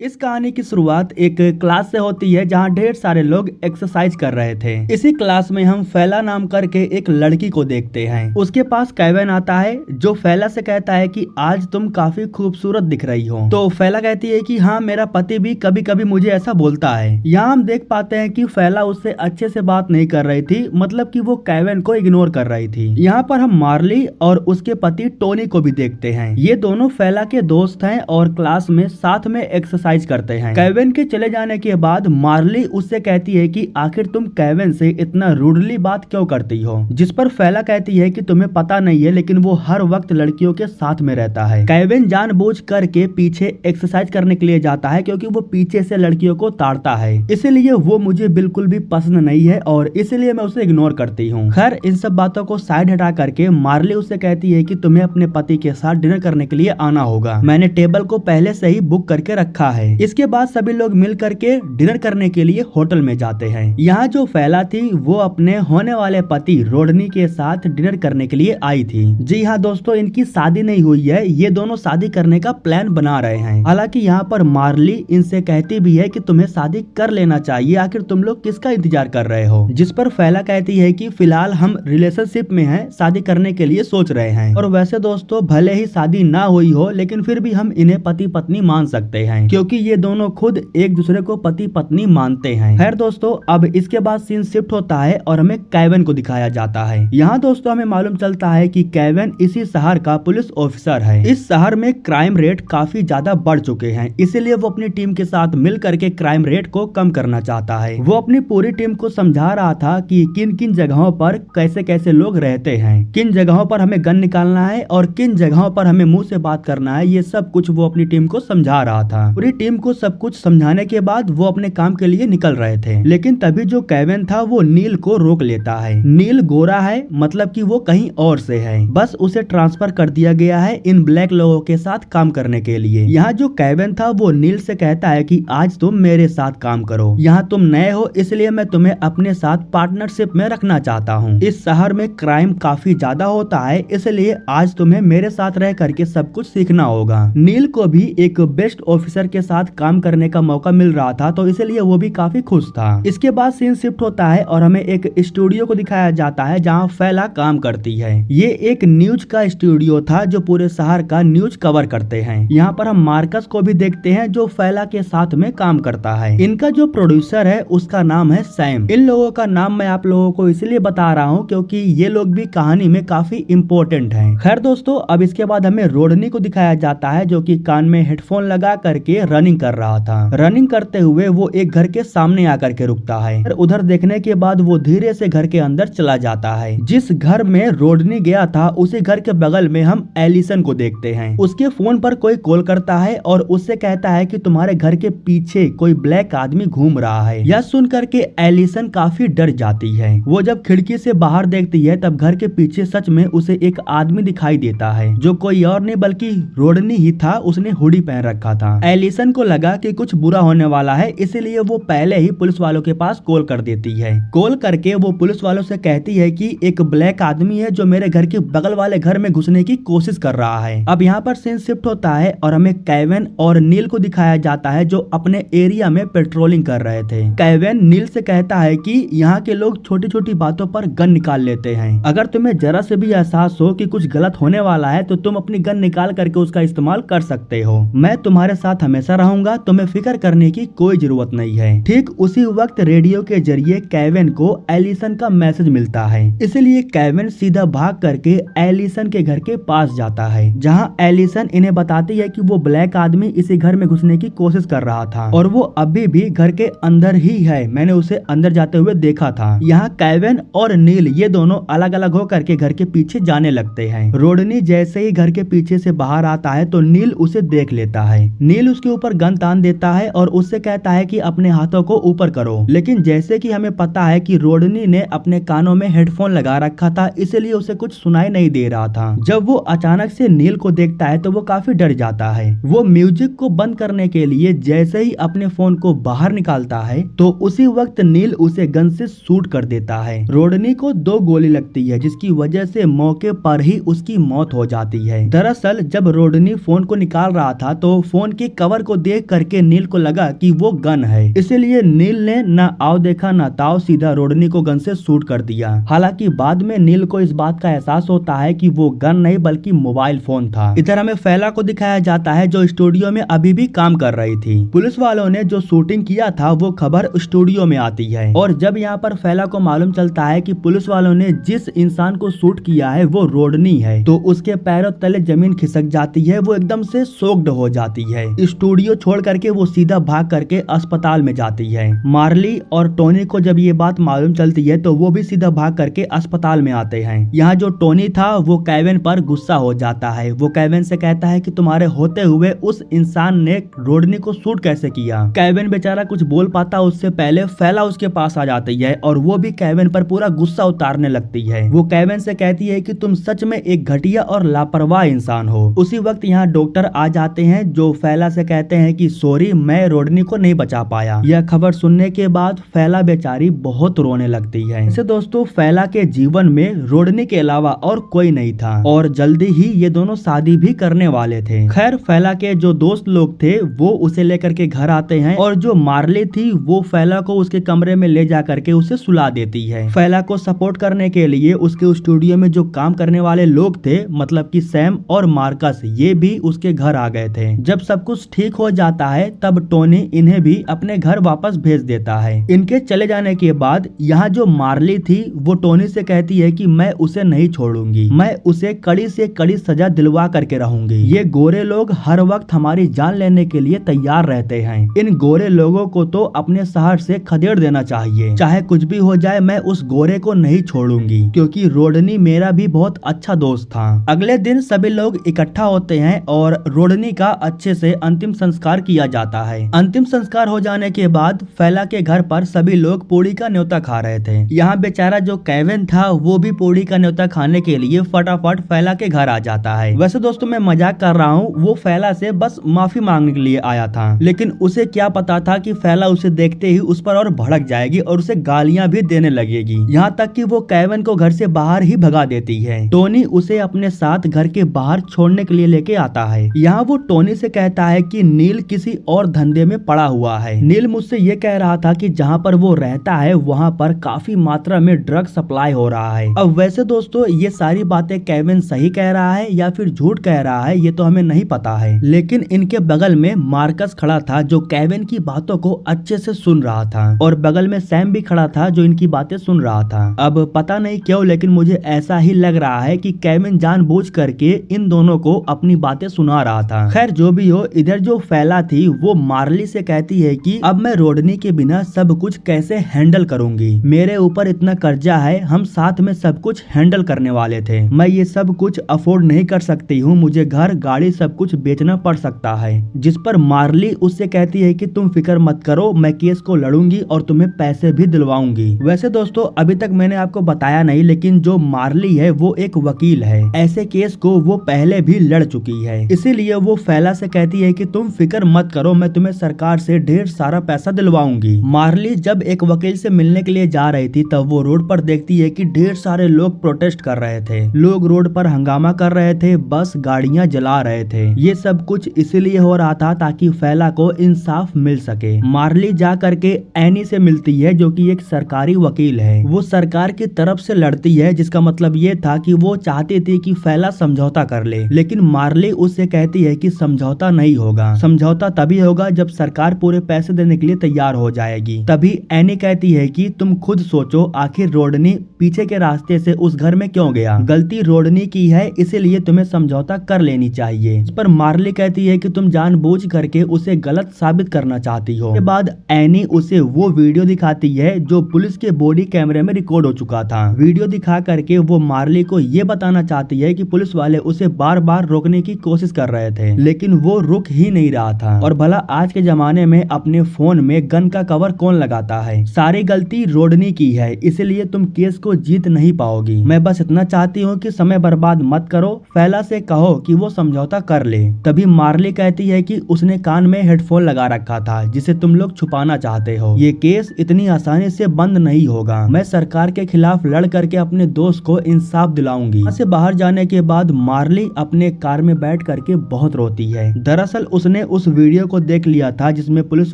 इस कहानी की शुरुआत एक क्लास से होती है जहां ढेर सारे लोग एक्सरसाइज कर रहे थे। इसी क्लास में हम फैला नाम करके एक लड़की को देखते हैं। उसके पास केविन आता है जो फैला से कहता है कि आज तुम काफी खूबसूरत दिख रही हो। तो फैला कहती है कि हाँ, मेरा पति भी कभी कभी मुझे ऐसा बोलता है। यहाँ हम देख पाते हैं कि फैला उससे अच्छे से बात नहीं कर रही थी, मतलब कि वो केविन को इग्नोर कर रही थी। यहाँ पर हम मार्ली और उसके पति टोनी को भी देखते हैं। ये दोनों फैला के दोस्त हैं और क्लास में साथ में एक्सरसाइज करते हैं। केविन के चले जाने के बाद मार्ली उससे कहती है कि आखिर तुम केविन से इतना रूडली बात क्यों करती हो, जिस पर फैला कहती है कि तुम्हें पता नहीं है लेकिन वो हर वक्त लड़कियों के साथ में रहता है। केविन जानबूझ करके पीछे एक्सरसाइज करने के लिए जाता है क्योंकि वो पीछे से लड़कियों को ताड़ता है, इसलिए वो मुझे बिल्कुल भी पसंद नहीं है और इसलिए मैं उसे इग्नोर करती हूँ। खैर, इन सब बातों को साइड हटा करके मार्ली उससे कहती है कि तुम्हें अपने पति के साथ डिनर करने के लिए आना होगा। मैंने टेबल को पहले से ही बुक करके रखा है। इसके बाद सभी लोग मिल करके डिनर करने के लिए होटल में जाते हैं। यहाँ जो फैला थी वो अपने होने वाले पति रोडनी के साथ डिनर करने के लिए आई थी। जी हाँ दोस्तों, इनकी शादी नहीं हुई है, ये दोनों शादी करने का प्लान बना रहे हैं। हालांकि यहाँ पर मार्ली इनसे कहती भी है कि तुम्हें शादी कर लेना चाहिए, आखिर तुम लोग किसका इंतजार कर रहे हो। जिस पर फैला कहती है कि फिलहाल हम रिलेशनशिप में हैं, शादी करने के लिए सोच रहे हैं। और वैसे दोस्तों, भले ही शादी ना हुई हो लेकिन फिर भी हम इन्हें पति पत्नी मान सकते हैं क्योंकि ये दोनों खुद एक दूसरे को पति पत्नी मानते हैं। खैर दोस्तों, अब इसके बाद सीन शिफ्ट होता है और हमें केविन को दिखाया जाता है। यहाँ दोस्तों हमें मालूम चलता है कि केविन इसी शहर का पुलिस ऑफिसर है। इस शहर में क्राइम रेट काफी ज्यादा बढ़ चुके हैं, इसीलिए वो अपनी टीम के साथ मिल करके क्राइम रेट को कम करना चाहता है। वो अपनी पूरी टीम को समझा रहा था कि किन किन जगहों पर कैसे कैसे लोग रहते हैं, किन जगहों पर हमें गन निकालना है और किन जगहों पर हमें मुंह से बात करना है। ये सब कुछ वो अपनी टीम को समझा रहा था। पूरी टीम को सब कुछ समझाने के बाद वो अपने काम के लिए निकल रहे थे, लेकिन तभी जो केविन था वो नील को रोक लेता है। नील गोरा है, मतलब कि वो कहीं और से है, बस उसे ट्रांसफर कर दिया गया है इन ब्लैक लोगों के साथ काम करने के लिए। यहाँ जो केविन था वो नील से कहता है कि आज तुम मेरे साथ काम करो, यहाँ तुम नए हो इसलिए मैं तुम्हें अपने साथ पार्टनरशिप में रखना चाहता हूँ। इस शहर में क्राइम काफी ज्यादा होता है, इसलिए आज तुम्हें मेरे साथ रह करके सब कुछ सीखना होगा। नील को भी एक बेस्ट ऑफिसर के साथ काम करने का मौका मिल रहा था, तो इसलिए वो भी काफी खुश था। इसके बाद सीन शिफ्ट होता है और हमें एक स्टूडियो को दिखाया जाता है जहाँ फैला काम करती है। ये एक न्यूज का स्टूडियो था जो पूरे शहर का न्यूज कवर करते हैं। यहाँ पर हम मार्कस को भी देखते हैं जो फैला के साथ में काम करता है। इनका जो प्रोड्यूसर है उसका नाम है सैम। इन लोगों का नाम मैं आप लोगों को इसलिए बता रहा हूँ क्योंकि ये लोग भी कहानी में काफी इम्पोर्टेंट है। खैर दोस्तों, अब इसके बाद हमें रोडनी को दिखाया जाता है जो की कान में हेडफोन लगा करके रनिंग कर रहा था। रनिंग करते हुए वो एक घर के सामने आकर के रुकता है। उधर देखने के बाद वो धीरे से घर के अंदर चला जाता है। जिस घर में रोडनी गया था उसी घर के बगल में हम एलिसन को देखते हैं। उसके फोन पर कोई कॉल करता है और उससे कहता है कि तुम्हारे घर के पीछे कोई ब्लैक आदमी घूम रहा है। यह सुन करके एलिसन काफी डर जाती है। वो जब खिड़की से बाहर देखती है तब घर के पीछे सच में उसे एक आदमी दिखाई देता है जो कोई और नहीं बल्कि रोडनी ही था। उसने हुडी पहन रखा था। एलिसन को लगा कि कुछ बुरा होने वाला है, इसलिए वो पहले ही पुलिस वालों के पास कॉल कर देती है। कॉल करके वो पुलिस वालों से कहती है कि एक ब्लैक आदमी है जो मेरे घर के बगल वाले घर में घुसने की कोशिश कर रहा है। अब यहाँ पर सीन शिफ्ट होता है और हमें केविन और नील को दिखाया जाता है जो अपने एरिया में पेट्रोलिंग कर रहे थे। केविन नील से कहता है कि यहाँ के लोग छोटी छोटी बातों पर गन निकाल लेते हैं। अगर तुम्हें जरा से भी एहसास हो कि कुछ गलत होने वाला है तो तुम अपनी गन निकाल करके उसका इस्तेमाल कर सकते हो। मैं तुम्हारे साथ हमेशा रहूंगा, तुम्हें फिक्र करने की कोई जरूरत नहीं है। ठीक उसी वक्त रेडियो के जरिए केविन को एलिसन का मैसेज मिलता है, इसलिए केविन सीधा भाग करके एलिसन के घर के पास जाता है जहां एलिसन इन्हें बताती है कि वो ब्लैक आदमी इसी घर में घुसने की कोशिश कर रहा था और वो अभी भी घर के अंदर ही है, मैंने उसे अंदर जाते हुए देखा था। यहाँ केविन और नील ये दोनों अलग अलग होकर के घर के पीछे जाने लगते हैं। रोडनी जैसे ही घर के पीछे से बाहर आता है तो नील उसे देख लेता है। नील उसके ऊपर गन तान देता है और उससे कहता है कि अपने हाथों को ऊपर करो, लेकिन जैसे कि हमें पता है कि रोडनी ने अपने कानों में हेडफोन लगा रखा था, इसलिए उसे कुछ सुनाई नहीं दे रहा था। जब वो अचानक से नील को देखता है तो वो काफी डर जाता है। वो म्यूजिक को बंद करने के लिए जैसे ही अपने फोन को बाहर निकालता है तो उसी वक्त नील उसे गन से शूट कर देता है। रोडनी को 2 गोली लगती है जिसकी वजह से मौके पर ही उसकी मौत हो जाती है। दरअसल जब रोडनी फोन को निकाल रहा था तो फोन की कवर रिवॉल्वर को देख करके नील को लगा कि वो गन है, इसीलिए नील ने ना आओ देखा ना ताओ सीधा रोडनी को गन से शूट कर दिया। हालांकि बाद में नील को इस बात का एहसास होता है कि वो गन नहीं बल्कि मोबाइल फोन था। इधर हमें फैला को दिखाया जाता है जो स्टूडियो में अभी भी काम कर रही थी। पुलिस वालों ने जो शूटिंग किया था वो खबर स्टूडियो में आती है और जब यहाँ पर फैला को मालूम चलता है कि पुलिस वालों ने जिस इंसान को शूट किया है वो रोडनी है, तो उसके पैरों तले जमीन खिसक जाती है, वो एकदम से शॉक्ड हो जाती है। स्टूडियो छोड़ करके वो सीधा भाग करके अस्पताल में जाती है। मार्ली और टोनी को जब ये बात मालूम चलती है तो वो भी सीधा भाग करके अस्पताल में आते हैं। यहाँ जो टोनी था वो केविन पर गुस्सा हो जाता है। वो केविन से कहता है कि तुम्हारे होते हुए उस इंसान ने रोडनी को शूट कैसे किया। केविन बेचारा कुछ बोल पाता उससे पहले फैला उसके पास आ जाती है और वो भी केविन पर पूरा गुस्सा उतारने लगती है। वो केविन से कहती है कि तुम सच में एक घटिया और लापरवाह इंसान हो। उसी वक्त यहाँ डॉक्टर आ जाते हैं जो फैला से कहते हैं कि सॉरी, मैं रोडनी को नहीं बचा पाया। यह खबर सुनने के बाद फैला बेचारी बहुत रोने लगती है। इसे दोस्तों फैला के जीवन में रोडनी के अलावा और कोई नहीं था और जल्दी ही ये दोनों शादी भी करने वाले थे। खैर फैला के जो दोस्त लोग थे वो उसे लेकर के घर आते हैं और जो मार्ली थी वो फैला को उसके कमरे में ले जा करके उसे सुला देती है। फैला को सपोर्ट करने के लिए उसके स्टूडियो में जो काम करने वाले लोग थे, मतलब कि सैम और मार्कस, ये भी उसके घर आ गए थे। जब सब कुछ ठीक हो जाता है तब टोनी इन्हें भी अपने घर वापस भेज देता है। इनके चले जाने के बाद यहाँ जो मार्ली थी वो टोनी से कहती है कि मैं उसे नहीं छोड़ूंगी, मैं उसे कड़ी से कड़ी सजा दिलवा करके रहूंगी। ये गोरे लोग हर वक्त हमारी जान लेने के लिए तैयार रहते हैं। इन गोरे लोगों को तो अपने शहर से खदेड़ देना चाहिए, चाहे कुछ भी हो जाए मैं उस गोरे को नहीं छोड़ूंगी, क्योंकि रोडनी मेरा भी बहुत अच्छा दोस्त था। अगले दिन सभी लोग इकट्ठा होते हैं और रोडनी का अच्छे से अंतिम संस्कार किया जाता है। अंतिम संस्कार हो जाने के बाद फैला के घर पर सभी लोग पूड़ी का न्योता खा रहे थे। यहाँ बेचारा जो केविन था वो भी पूड़ी का न्योता खाने के लिए फटाफट फैला के घर आ जाता है। वैसे दोस्तों मैं मजाक कर रहा हूँ, वो फैला से बस माफी मांगने के लिए आया था, लेकिन उसे क्या पता था कि फैला उसे देखते ही उस पर और भड़क जाएगी और उसे गालियां भी देने लगेगी। यहाँ तक कि वो केविन को घर से बाहर ही भगा देती है। टोनी उसे अपने साथ घर के बाहर छोड़ने के लिए लेके आता है। यहाँ वो टोनी से कहता है कि नील किसी और धंधे में पड़ा हुआ है। नील मुझसे ये कह रहा था कि जहाँ पर वो रहता है वहाँ पर काफी मात्रा में ड्रग सप्लाई हो रहा है। अब वैसे दोस्तों ये सारी बातें केविन सही कह रहा है या फिर झूठ कह रहा है ये तो हमें नहीं पता है, लेकिन इनके बगल में मार्कस खड़ा था जो केविन की बातों को अच्छे से सुन रहा था और बगल में सैम भी खड़ा था जो इनकी बातें सुन रहा था। अब पता नहीं क्यों लेकिन मुझे ऐसा ही लग रहा है कि केविन जानबूझ करके इन दोनों को अपनी बातें सुना रहा था। खैर जो भी हो, इधर जो फैला थी वो मार्ली से कहती है कि अब मैं रोडनी के बिना सब कुछ कैसे हैंडल करूंगी, मेरे ऊपर इतना कर्जा है, हम साथ में सब कुछ हैंडल करने वाले थे, मैं ये सब कुछ अफोर्ड नहीं कर सकती हूँ, मुझे घर गाड़ी सब कुछ बेचना पड़ सकता है। जिस पर मार्ली उससे कहती है कि तुम फिक्र मत करो, मैं केस को लड़ूंगी और तुम्हें पैसे भी दिलवाऊंगी। वैसे दोस्तों अभी तक मैंने आपको बताया नहीं, लेकिन जो मार्ली है वो एक वकील है, ऐसे केस को वो पहले भी लड़ चुकी है, इसीलिए वो फैला से कहती है कि तुम फिक्र मत करो, मैं तुम्हें सरकार से ढेर सारा पैसा दिलवाऊंगी। मार्ली जब एक वकील से मिलने के लिए जा रही थी तब वो रोड पर देखती है कि ढेर सारे लोग प्रोटेस्ट कर रहे थे, लोग रोड पर हंगामा कर रहे थे, बस गाड़ियां जला रहे थे। ये सब कुछ इसलिए हो रहा था ताकि फैला को इंसाफ मिल सके। मार्ली जा करके एनी से मिलती है जो कि एक सरकारी वकील है। वो सरकार की तरफ से लड़ती है, जिसका मतलब ये था कि वो चाहती थी कि फैला समझौता कर ले, लेकिन मार्ली उससे कहती है कि समझौता नहीं होगा, समझौता तभी होगा जब सरकार पूरे पैसे देने के लिए तैयार हो जाएगी। तभी एनी कहती है कि तुम खुद सोचो, आखिर रोडनी पीछे के रास्ते से उस घर में क्यों गया, गलती रोडनी की है, इसीलिए तुम्हें समझौता कर लेनी चाहिए। इस पर मार्ली कहती है कि तुम जानबूझ करके उसे गलत साबित करना चाहती हो। इसके बाद एनी उसे वो वीडियो दिखाती है जो पुलिस के बॉडी कैमरे में रिकॉर्ड हो चुका था। वीडियो दिखा करके वो मार्ली को ये बताना चाहती है कि पुलिस वाले उसे बार बार रोकने की कोशिश कर रहे थे, लेकिन वो रुक ही नहीं रहा था। और भला आज के जमाने में अपने फोन में गन का कवर कौन लगाता है, सारी गलती रोडनी की है, इसलिए तुम केस को जीत नहीं पाओगी। मैं बस इतना चाहती हूँ कि समय बर्बाद मत करो, फैला से कहो कि वो समझौता कर ले। तभी मार्ली कहती है कि उसने कान में हेडफोन लगा रखा था जिसे तुम लोग छुपाना चाहते हो, ये केस इतनी आसानी से बंद नहीं होगा, मैं सरकार के खिलाफ लड़ करके अपने दोस्त को इंसाफ दिलाऊंगी। वहाँ से बाहर जाने के बाद मार्ली अपने कार में बैठ करके बहुत रोती है। दरअसल उसने उसने उस वीडियो को देख लिया था जिसमें पुलिस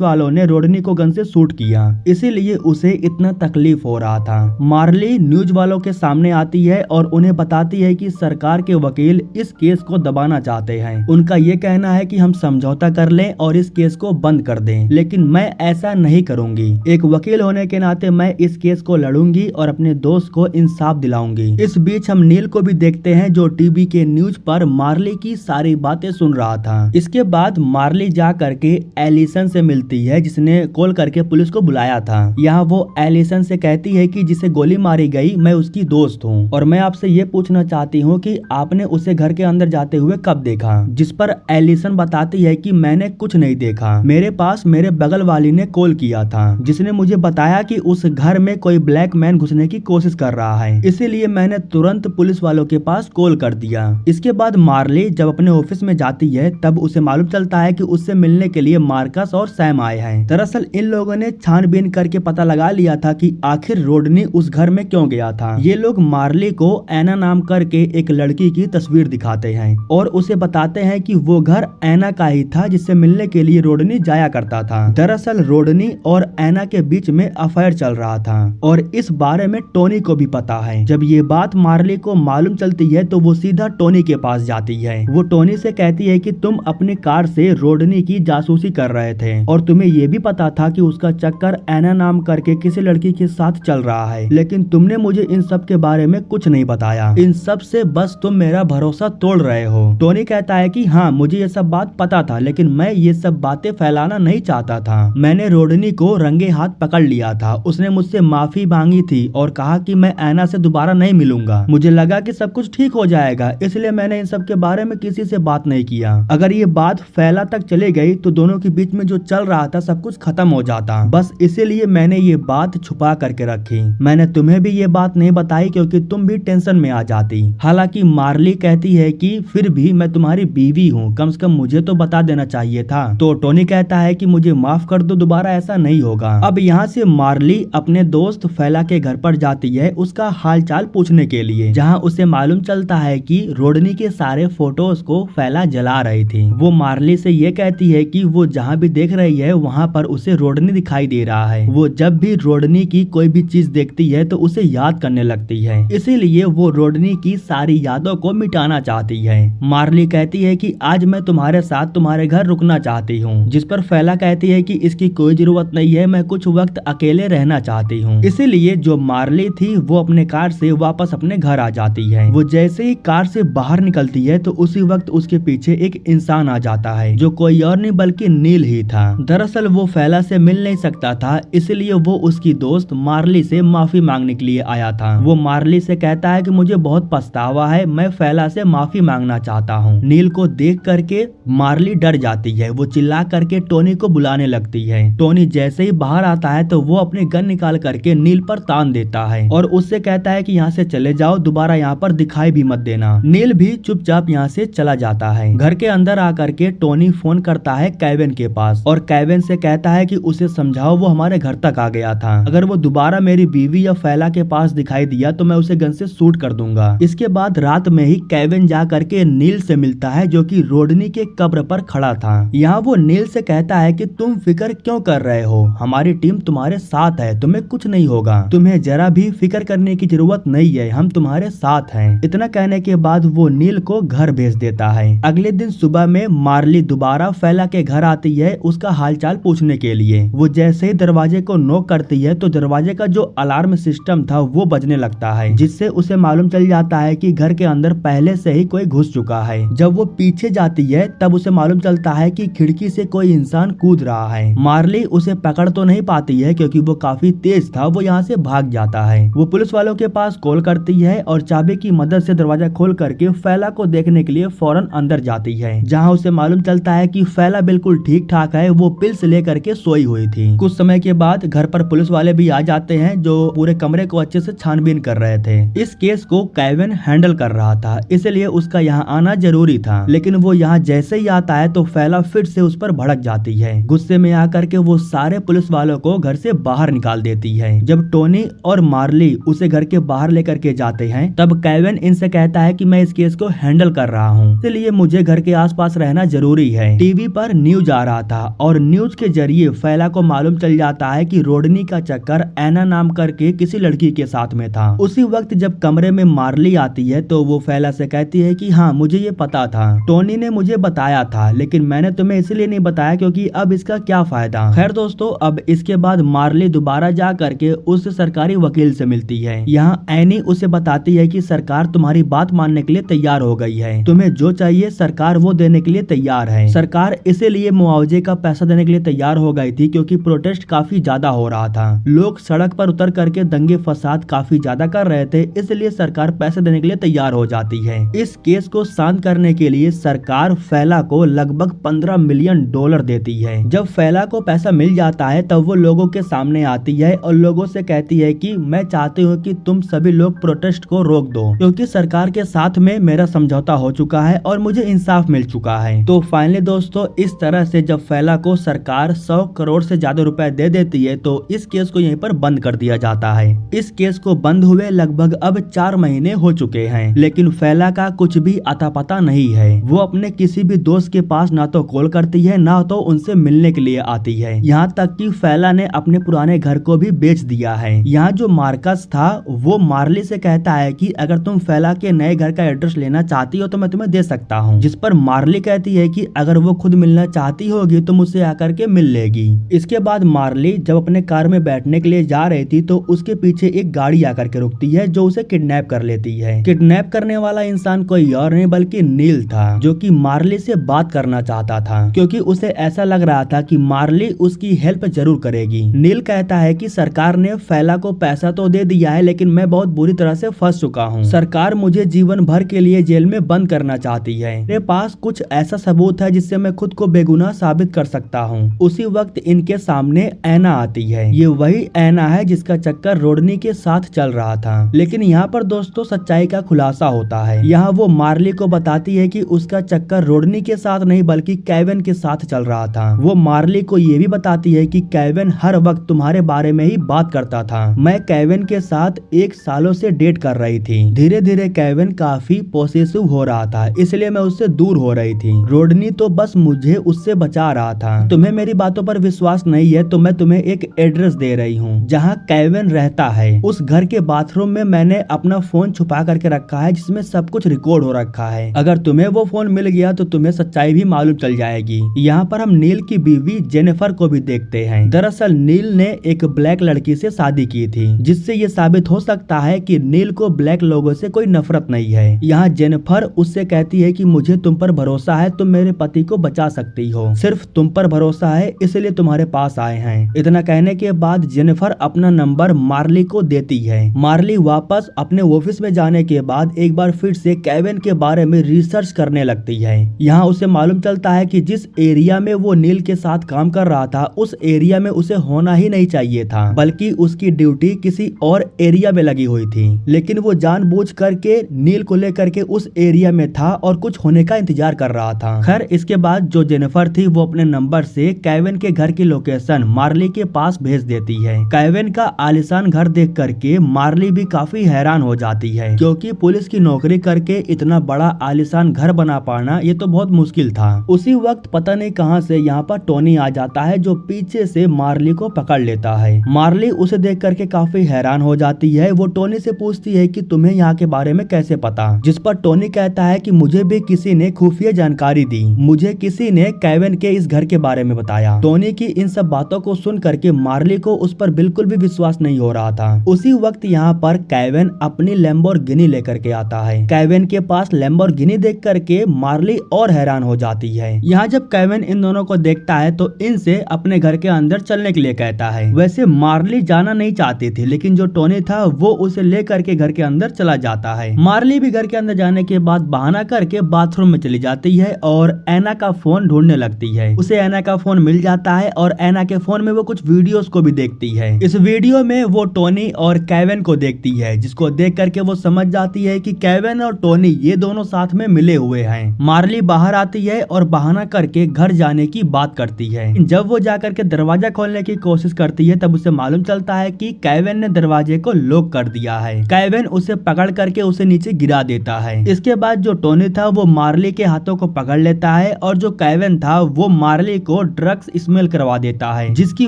वालों ने रोडनी को गन से शूट किया, इसीलिए उसे इतना तकलीफ हो रहा था। मार्ली न्यूज वालों के सामने आती है और उन्हें बताती है कि सरकार के वकील इस केस को दबाना चाहते हैं। उनका ये कहना है कि हम समझौता कर लें और इस केस को बंद कर दें, लेकिन मैं ऐसा नहीं करूंगी। एक वकील होने के नाते मैं इस केस को लड़ूंगी और अपने दोस्त को इंसाफ दिलाऊंगी। इस बीच हम नील को भी देखते हैं जो टीवी के न्यूज पर मार्ली की सारी बातें सुन रहा था। इसके बाद मार्ली जा करके एलिसन से मिलती है जिसने कॉल करके पुलिस को बुलाया था। यहाँ वो एलिसन से कहती है कि जिसे गोली मारी गई मैं उसकी दोस्त हूँ और मैं आपसे ये पूछना चाहती हूँ कि आपने उसे घर के अंदर जाते हुए कब देखा। जिस पर एलिसन बताती है कि मैंने कुछ नहीं देखा, मेरे पास मेरे बगल वाली ने कॉल किया था जिसने मुझे बताया कि उस घर में कोई ब्लैक मैन घुसने की कोशिश कर रहा है, इसीलिए मैंने तुरंत पुलिस वालों के पास कॉल कर दिया। इसके बाद मार्ली जब अपने ऑफिस में जाती है तब उसे मालूम चलता है कि उससे मिलने के लिए मार्कस और सैम आए हैं। दरअसल इन लोगों ने छानबीन करके पता लगा लिया था कि आखिर रोडनी उस घर में क्यों गया था। ये लोग मार्ली को एना नाम करके एक लड़की की तस्वीर दिखाते हैं और उसे बताते हैं कि वो घर एना का ही था जिससे मिलने के लिए रोडनी जाया करता था। दरअसल रोडनी और एना के बीच में अफेयर चल रहा था और इस बारे में टोनी को भी पता है। जब ये बात मार्ली को मालूम चलती है तो वो सीधा टोनी के पास जाती है। वो टोनी से कहती है कि तुम अपनी कार से रोडनी की जासूसी कर रहे थे और तुम्हें ये भी पता था कि उसका चक्कर एना नाम करके किसी लड़की के साथ चल रहा है, लेकिन तुमने मुझे इन सब के बारे में कुछ नहीं बताया। इन सब से बस तुम मेरा भरोसा तोड़ रहे हो। टोनी कहता है कि हाँ मुझे ये सब बात पता था, लेकिन मैं ये सब बातें फैलाना नहीं चाहता था। मैंने रोडनी को रंगे हाथ पकड़ लिया था, उसने मुझसे माफी मांगी थी और कहा कि मैं एना से दोबारा नहीं मिलूंगा। मुझे लगा कि सब कुछ ठीक हो जाएगा, इसलिए मैंने इन सब के बारे में किसी से बात नहीं किया। अगर ये बात फैला तक चली गई तो दोनों के बीच में जो चल रहा था सब कुछ खत्म हो जाता। बस इसीलिए मैंने ये बात छुपा करके रखी। मैंने तुम्हें भी ये बात नहीं बताई क्योंकि तुम भी टेंशन में आ जाती। हालांकि मार्ली कहती है कि फिर भी मैं तुम्हारी बीवी हूँ, कम से कम मुझे तो बता देना चाहिए था। तो टोनी कहता है कि मुझे माफ कर दो, दोबारा ऐसा नहीं होगा। अब यहाँ से मार्ली अपने दोस्त फैला के घर पर जाती है उसका हालचाल पूछने के लिए, जहाँ उसे मालूम चलता है कि रोडनी के सारे फोटोज को फैला जला रही थी। वो मार्ली से ये कहती है कि वो जहाँ भी देख रही है वहाँ पर उसे रोडनी दिखाई दे रहा है। वो जब भी रोडनी की कोई भी चीज देखती है तो उसे याद करने लगती है, इसीलिए वो रोडनी की सारी यादों को मिटाना चाहती है। मार्ली कहती है कि आज मैं तुम्हारे साथ तुम्हारे घर रुकना चाहती हूँ, जिस पर फैला कहती है कि इसकी कोई जरूरत नहीं है, मैं कुछ वक्त अकेले रहना चाहती हूँ। इसीलिए जो मार्ली थी वो अपने कार से वापस अपने घर आ जाती है। वो जैसे ही कार से बाहर निकलती है तो उसी वक्त उसके पीछे एक इंसान आ जाता है जो कोई और नहीं बल्कि नील ही था। दरअसल वो फैला से मिल नहीं सकता था, इसलिए वो उसकी दोस्त मार्ली से माफी मांगने के लिए आया था। वो मार्ली से कहता है कि मुझे बहुत पछतावा है, मैं फैला से माफी मांगना चाहता हूँ। नील को देख करके मार्ली डर जाती है, वो चिल्ला करके टोनी को बुलाने लगती है। टोनी जैसे ही बाहर आता है तो वो अपनी गन निकाल करके नील पर तान देता है और उससे कहता है कि यहाँ से चले जाओ, दोबारा यहाँ पर दिखाई भी मत देना। नील भी चुपचाप यहाँ से चला जाता है। घर के अंदर आकर के टोनी फोन करता है केविन के पास और केविन से कहता है कि उसे समझाओ, वो हमारे घर तक आ गया था, अगर वो दोबारा मेरी बीवी या फैला के पास दिखाई दिया तो मैं उसे गन से शूट कर दूंगा। इसके बाद रात में ही केविन जा करके नील से मिलता है जो कि रोडनी के कब्र पर खड़ा था। यहाँ वो नील से कहता है कि तुम फिक्र क्यों कर रहे हो, हमारी टीम तुम्हारे साथ है, तुम्हें कुछ नहीं होगा, तुम्हें जरा भी फिक्र करने की जरूरत नहीं है, हम तुम्हारे साथ हैं। इतना कहने के बाद वो नील को घर भेज देता है। अगले दिन सुबह में मार्ली दोबारा फैला के घर आती है उसका हालचाल पूछने के लिए। वो जैसे ही दरवाजे को नॉक करती है तो दरवाजे का जो अलार्म सिस्टम था वो बजने लगता है, जिससे उसे मालूम चल जाता है कि घर के अंदर पहले से ही कोई घुस चुका है। जब वो पीछे जाती है तब उसे मालूम चलता है कि खिड़की से कोई इंसान कूद रहा है। मार्ली उसे पकड़ तो नहीं पाती है क्योंकि वो काफी तेज था, वो यहाँ से भाग जाता है। वो पुलिस वालों के पास कॉल करती है और चाबी की मदद से दरवाजा खोल करके फैला को देखने के लिए फौरन अंदर जाती है, जहाँ उसे मालूम चलता है कि फैला बिल्कुल ठीक ठाक है, वो पिल्स लेकर के सोई हुई थी। कुछ समय के बाद घर पर पुलिस वाले भी आ जाते हैं जो पूरे कमरे को अच्छे से छानबीन कर रहे थे। इस केस को केविन हैंडल कर रहा था, इसलिए उसका यहाँ आना जरूरी था, लेकिन वो यहाँ जैसे ही आता है तो फैला फिर से उस पर भड़क जाती है। गुस्से में आकर के वो सारे पुलिस वालों को घर से बाहर निकाल देती है। जब टोनी और मार्ली उसे घर के बाहर लेकर के जाते हैं तब केविन इनसे कहता है कि मैं इस केस को हैंडल कर रहा हूँ, इसलिए मुझे घर के आसपास रहना जरूरी होती है। टीवी पर न्यूज आ रहा था और न्यूज के जरिए फैला को मालूम चल जाता है कि रोडनी का चक्कर ऐना नाम करके किसी लड़की के साथ में था। उसी वक्त जब कमरे में मार्ली आती है तो वो फैला से कहती है कि हाँ मुझे ये पता था, टोनी ने मुझे बताया था, लेकिन मैंने तुम्हें इसलिए नहीं बताया क्योंकि अब इसका क्या फायदा। खैर दोस्तों, अब इसके बाद मार्ली दोबारा जा करके उस सरकारी वकील से मिलती है। यहाँ एनी उसे बताती है कि सरकार तुम्हारी बात मानने के लिए तैयार हो गई है, तुम्हें जो चाहिए सरकार वो देने के लिए तैयार है। सरकार इसीलिए मुआवजे का पैसा देने के लिए तैयार हो गई थी क्योंकि प्रोटेस्ट काफी ज्यादा हो रहा था, लोग सड़क पर उतर करके दंगे फसाद काफी ज्यादा कर रहे थे, इसलिए सरकार पैसे देने के लिए तैयार हो जाती है। इस केस को शांत करने के लिए सरकार फैला को लगभग $15 मिलियन देती है। जब फैला को पैसा मिल जाता है तब वो लोगों के सामने आती है और लोगों से कहती है कि मैं चाहती हूँ कि तुम सभी लोग प्रोटेस्ट को रोक दो क्योंकि सरकार के साथ में मेरा समझौता हो चुका है और मुझे इंसाफ मिल चुका है। तो फाइनली दोस्तों, इस तरह से जब फैला को सरकार 100 करोड़ से ज्यादा रुपए दे देती है तो इस केस को यहीं पर बंद कर दिया जाता है। इस केस को बंद हुए लगभग अब 4 महीने हो चुके हैं, लेकिन फैला का कुछ भी अता पता नहीं है। वो अपने किसी भी दोस्त के पास ना तो कॉल करती है ना तो उनसे मिलने के लिए आती है। यहाँ तक कि फैला ने अपने पुराने घर को भी बेच दिया है। यहाँ जो मार्कस था वो मार्ली से कहता है कि अगर तुम फैला के नए घर का एड्रेस लेना चाहती हो तो मैं तुम्हें दे सकता हूँ, जिस पर मार्ली कहती है कि अगर वो खुद मिलना चाहती होगी तो मुझसे आकर के मिल लेगी। इसके बाद मार्ली जब अपने कार में बैठने के लिए जा रही थी तो उसके पीछे एक गाड़ी आकर के रुकती है जो उसे किडनैप कर लेती है। किडनैप करने वाला इंसान कोई और नहीं बल्कि नील था, जो कि मार्ली से बात करना चाहता था क्योंकि उसे ऐसा लग रहा था कि मार्ली उसकी हेल्प जरूर करेगी। नील कहता है कि सरकार ने फैला को पैसा तो दे दिया है लेकिन मैं बहुत बुरी तरह से फंस चुका हूँ। सरकार मुझे जीवन भर के लिए जेल में बंद करना चाहती है। मेरे पास कुछ ऐसा सबूत है जिससे मैं खुद को बेगुनाह साबित कर सकता हूँ। उसी वक्त इनके सामने ऐना आती है। ये वही ऐना है जिसका चक्कर रोडनी के साथ चल रहा था। लेकिन यहाँ पर दोस्तों सच्चाई का खुलासा होता है। यहाँ वो मार्ली को बताती है कि उसका चक्कर रोडनी के साथ नहीं बल्कि केविन के साथ चल रहा था। वो मार्ली को ये भी बताती है कि केविन हर वक्त तुम्हारे बारे में ही बात करता था। मैं केविन के साथ 1 सालों से डेट कर रही थी। धीरे धीरे केविन काफी पॉसेसिव हो रहा था, इसलिए मैं उससे दूर हो रही थी। रोडनी तो बस मुझे उससे बचा रहा था। तुम्हें मेरी बातों पर विश्वास नहीं है तो मैं तुम्हें एक एड्रेस दे रही हूँ जहाँ केविन रहता है। उस घर के बाथरूम में मैंने अपना फोन छुपा करके रखा है जिसमें सब कुछ रिकॉर्ड हो रखा है। अगर तुम्हें वो फोन मिल गया तो तुम्हें सच्चाई भी मालूम चल जाएगी। यहाँ पर हम नील की बीवी जेनिफर को भी देखते हैं। दरअसल नील ने एक ब्लैक लड़की से शादी की थी, जिससे ये साबित हो सकता है कि नील को ब्लैक लोगों से कोई नफरत नहीं है। यहाँ जेनिफर उससे कहती है कि मुझे तुम पर भरोसा है, तुम मेरे पति को बचा सकती हो, सिर्फ तुम पर भरोसा है इसलिए तुम्हारे पास आए हैं। इतना कहने के बाद जेनिफर अपना नंबर मार्ली को देती है। मार्ली वापस अपने ऑफिस में जाने के बाद एक बार फिर से केविन के बारे में रिसर्च करने लगती है। यहाँ उसे मालूम चलता है कि जिस एरिया में वो नील के साथ काम कर रहा था उस एरिया में उसे होना ही नहीं चाहिए था, बल्कि उसकी ड्यूटी किसी और एरिया में लगी हुई थी। लेकिन वो जानबूझ करके नील को लेकर के उस एरिया में था और कुछ होने का इंतजार कर रहा था। खैर इसके बाद जो जेनिफर थी वो अपने नंबर से केविन के घर की लोकेशन मार्ली के पास भेज देती है। केविन का आलिशान घर देख करके मार्ली भी काफी हैरान हो जाती है क्योंकि पुलिस की नौकरी करके इतना बड़ा आलिशान घर बना पाना ये तो बहुत मुश्किल था। उसी वक्त पता नहीं कहां से यहाँ पर टोनी आ जाता है जो पीछे से मार्ली को पकड़ लेता है। मार्ली उसे देख करके काफी हैरान हो जाती है। वो टोनी से पूछती है कि तुम्हें यहाँ के बारे में कैसे पता, जिस पर टोनी कहता है कि मुझे भी किसी ने खुफिया जानकारी दी, मुझे किसी ने केविन के इस घर के बारे में बताया। टोनी की इन सब बातों को सुन करके मार्ली को उस पर बिल्कुल भी विश्वास नहीं हो रहा था। उसी वक्त यहाँ पर केविन अपनी लैम्बोर्गिनी लेकर के आता है। केविन के पास लैम्बोर्गिनी देख करके मार्ली और हैरान हो जाती है। यहाँ जब केविन इन दोनों को देखता है तो इनसे अपने घर के अंदर चलने के लिए कहता है। वैसे मार्ली जाना नहीं चाहती थी, लेकिन जो टोनी था वो उसे लेकर के घर के अंदर चला जाता है। मार्ली भी घर के अंदर जाने के बाद बहाना करके बाथरूम में चली जाती है और ऐना का फोन ढूंढने लगती है। उसे ऐना का फोन मिल जाता है और ऐना के फोन में वो कुछ वीडियोस को भी देखती है। इस वीडियो में वो टोनी और केविन को देखती है, जिसको देख करके वो समझ जाती है कि केविन और टोनी ये दोनों साथ में मिले हुए हैं। मार्ली बाहर आती है और बहाना करके घर जाने की बात करती है। जब वो जाकर के दरवाजा खोलने की कोशिश करती है तब उसे मालूम चलता है कि केविन ने दरवाजे को लॉक कर दिया है। केविन उसे पकड़ करके उसे नीचे गिरा देता है। इसके बाद जो टोनी था वो मार्ली के हाथों को पकड़ लेता है और जो केविन था वो मार्ली को ड्रग्स स्मेल करवा देता है, जिसकी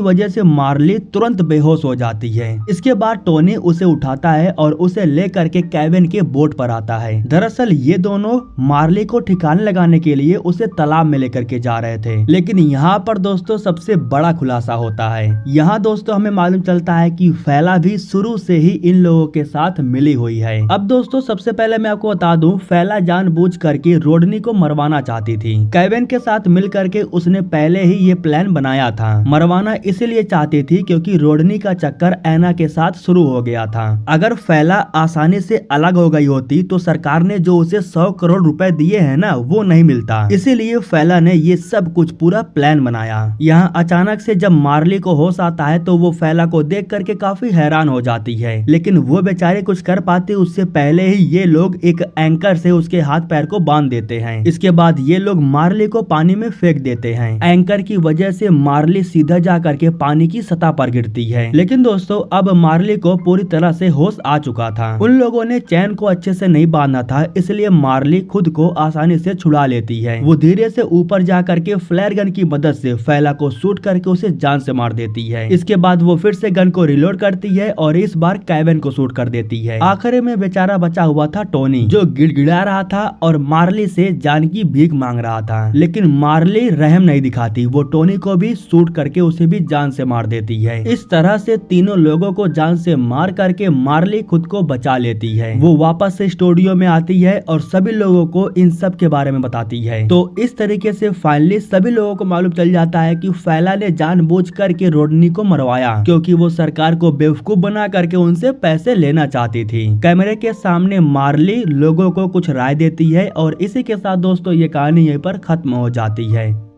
वजह से मार्ली तुरंत बेहोश हो जाती है। इसके बाद टोनी उसे उठाता है और उसे लेकर के केविन के बोट पर आता है। दरअसल ये दोनों मार्ली को ठिकाने लगाने के लिए उसे तालाब में लेकर के जा रहे थे, लेकिन यहाँ पर दोस्तों सबसे बड़ा खुलासा होता है। यहाँ दोस्तों हमें मालूम चलता है कि फैला भी शुरू से ही इन लोगों के साथ मिली हुई है। अब दोस्तों सबसे पहले मैं आपको बता दूं, फैला जानबूझ करके रोडनी को मरवाना चाहती थी। केविन के साथ मिल करके उसने पहले ही ये प्लान बनाया था। मरवाना इसलिए चाहती थी क्योंकि रोडनी का चक्कर ऐना के साथ शुरू हो गया था। अगर फैला आसानी से अलग हो गई होती तो सरकार ने जो उसे 100 करोड़ रुपए दिए हैं ना, वो नहीं मिलता। इसीलिए फैला ने ये सब कुछ पूरा प्लान बनाया। यहाँ अचानक से जब मार्ली को होश आता है तो वो फैला को देख करके काफी हैरान हो जाती है, लेकिन वो बेचारे कुछ कर पाते उससे पहले ही ये लोग एक एंकर से उसके हाथ पैर को बांध देते हैं। इसके बाद ये लोग मार्ली को पानी में फेंक देते हैं। एंकर की वजह से मार्ली सीधा जा करके पानी की सतह पर गिरती है। लेकिन दोस्तों अब मार्ली को पूरी तरह से होश आ चुका था। उन लोगों ने चैन को अच्छे से नहीं बांधा था, इसलिए मार्ली खुद को आसानी से छुड़ा लेती है। वो धीरे से ऊपर जा करके फ्लेयर गन की मदद से फैला को शूट करके उसे जान से मार देती है। इसके बाद वो फिर से गन को रिलोड करती है और इस बार केविन को शूट कर देती है। आखिर में बेचारा बचा हुआ था टोनी, जो गिड़गिड़ा रहा था और मार्ली से जान की भीख मांग रहा था, लेकिन मार्ली रहम नहीं दिखाती। वो टोनी को भी शूट करके उसे भी जान से मार देती है। इस तरह से तीनों लोगों को जान से मार करके मार्ली खुद को बचा लेती है। वो वापस से स्टूडियो में आती है और सभी लोगों को इन सब के बारे में बताती है। तो इस तरीके से फाइनली सभी लोगों को मालूम चल जाता है कि फैला ने जानबूझ करके रोडनी को मरवाया, क्योंकि वो सरकार को बेवकूफ बना करके उनसे पैसे लेना चाहती थी। कैमरे के सामने मार्ली लोगों को कुछ राय देती है और इसी के साथ दोस्तों ये कहानी यहीं पर खत्म हो जाती है।